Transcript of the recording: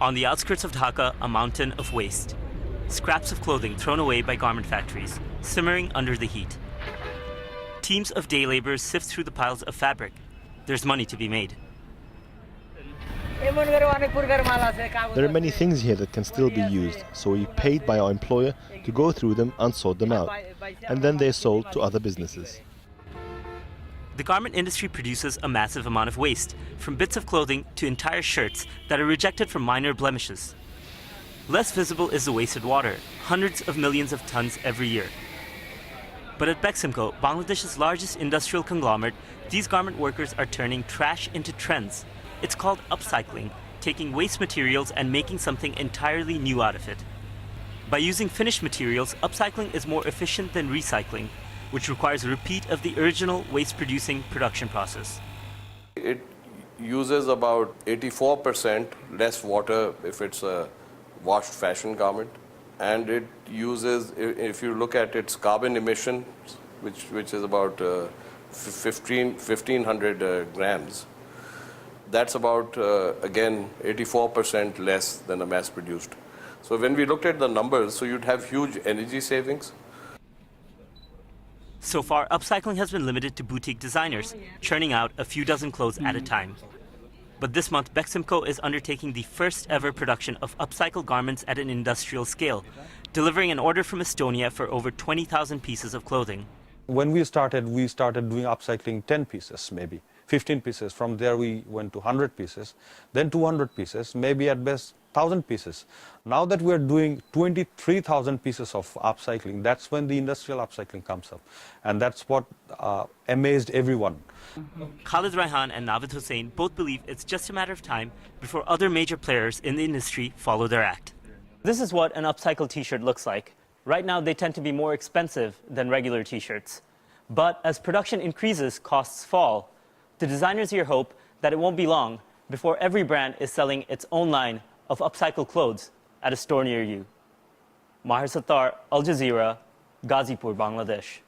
On the outskirts of Dhaka, a mountain of waste. Scraps of clothing thrown away by garment factories, simmering under the heat. Teams of day laborers sift through the piles of fabric. There's money to be made. There are many things here that can still be used, so we paid by our employer to go through them and sort them out. And then they're sold to other businesses. The garment industry produces a massive amount of waste, from bits of clothing to entire shirts that are rejected for minor blemishes. Less visible is the wasted water, hundreds of millions of tons every year. But at Beximco, Bangladesh's largest industrial conglomerate, these garment workers are turning trash into trends. It's called upcycling, taking waste materials and making something entirely new out of it. By using finished materials, upcycling is more efficient than recycling, which requires a repeat of the original waste-producing production process. It uses about 84% less water if it's a washed fashion garment. And it uses, if you look at its carbon emission, which is about 1,500 grams, that's about, again, 84% less than a mass-produced. So when we looked at the numbers, so you'd have huge energy savings. So far, upcycling has been limited to boutique designers, churning out a few dozen clothes at a time. But this month, Beximco is undertaking the first ever production of upcycled garments at an industrial scale, delivering an order from Estonia for over 20,000 pieces of clothing. When we started doing upcycling 10 pieces, maybe 15 pieces. From there, we went to 100 pieces, then 200 pieces, maybe at best 1,000 pieces. Now that we're doing 23,000 pieces of upcycling, that's when the industrial upcycling comes up. And that's what amazed everyone. Khalid Raihan and Navid Hussain both believe it's just a matter of time before other major players in the industry follow their act. This is what an upcycled t-shirt looks like. Right now, they tend to be more expensive than regular t-shirts. But as production increases, costs fall. The designers here hope that it won't be long before every brand is selling its own line of upcycled clothes at a store near you. Maher, Sattar, Al Jazeera, Gazipur, Bangladesh.